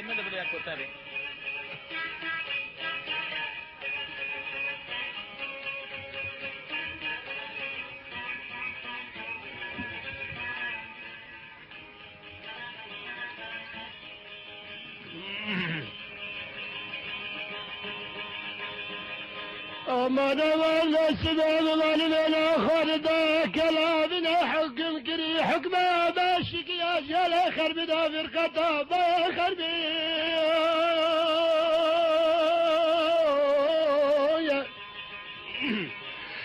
من بلا كتابي أمان والله سبحان الله من آخر دا كلامنا حكم كري حكمه باشك يا جل خرب دا فرقة بخرب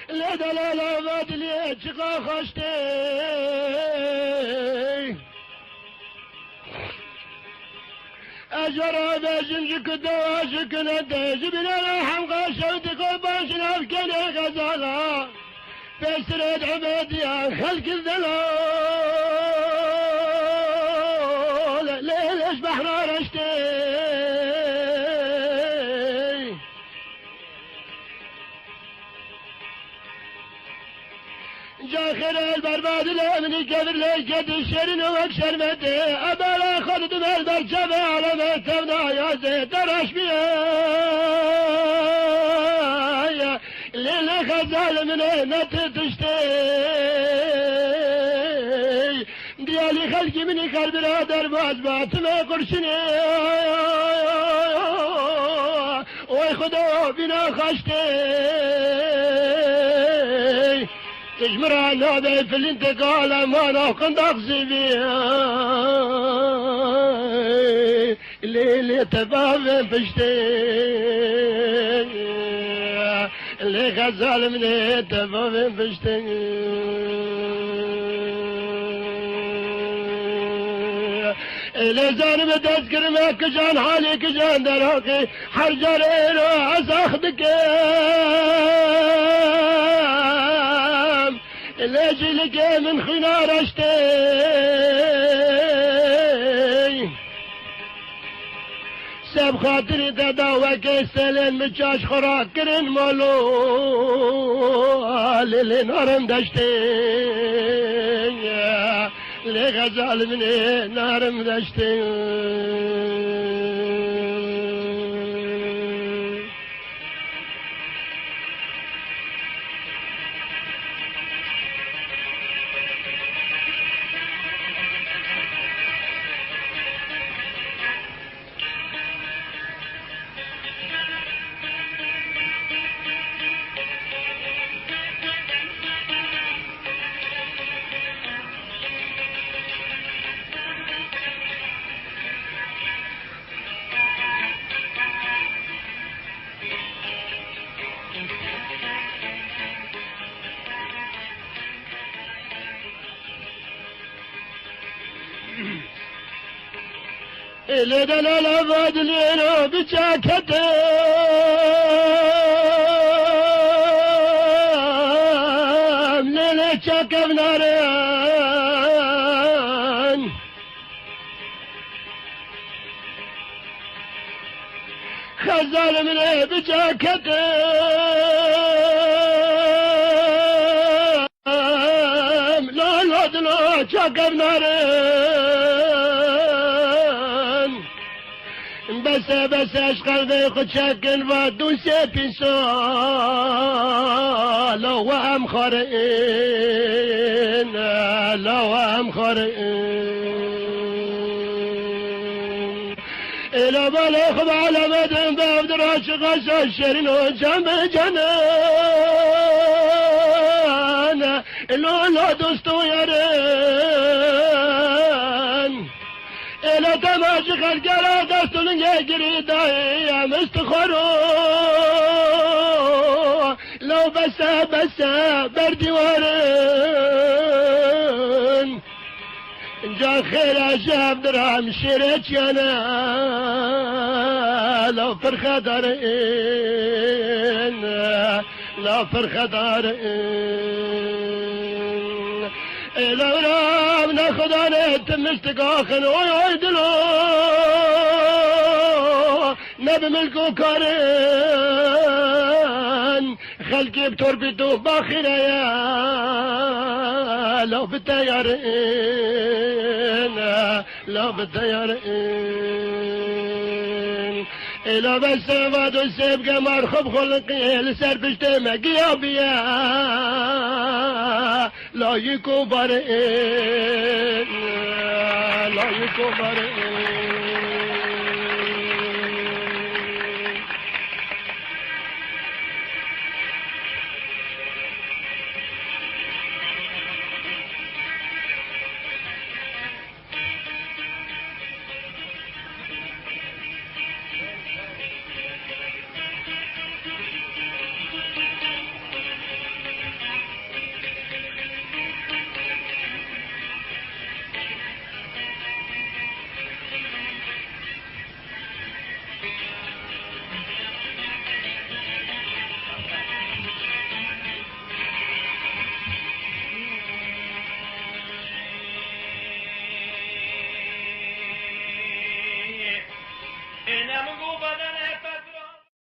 لا دلالة بدلي شقا خشتي أجرى بجنجك دواجك ندج بنا حمقى شوتك وباشنا بكني غزالة بسرد عبادي عن خلق الذلول ليش بحنا رشتي جاخر البرباد الامني كبر ليش قد الشرن واكشر مدي ابالا خلد من البرشبة على ما تبنى يا زيت درش بيا ليلة خزال من هنا تتشتي ديالي خلقي مني قلب رادر بازبات ما قرشني وي خدا بنا خشتي تجمر على في الانتقال ما ناقن دقزي بيها اللي تباب بشتي اللي غزال من تباب بشتي اللي زان بتذكر ما كجان حالي كجان دراقي حرجر راس اخدك اللي لك من خنار اشتي سب خاطري تداوى كيسلين مجاش خراكرين مالو اللي نارم دشتي اللي غزال مني نارم دشتي اللي دلال بدلينو بجاكته اللي شاكب نارين خزال من بجاكته لا دلو شاكب نارين بس اش قلبي خد شكل فادو سيبي لو هم خارئين لو هم خارئين إلى بلغ على مدن باب دراش غش الشرين وجنب جنان لولا دوستو يرين إلى تماشي خلقنا دستون يجري دايا مستخرو لو بس بردي وارن جا خير شاب درام شريت يانا لو فرخة دارين لو فرخة دارين لو رام ناخد انا تمشتقاخن ويعدلو نبي ملكو كارن خلقي بتربيتو باخرة يا لو بالتيارين لو بالتيارين إلا بس فاد السيب قمر خب خلقي لسر بجتمع قيابيا لا يكبرين لا يكبرين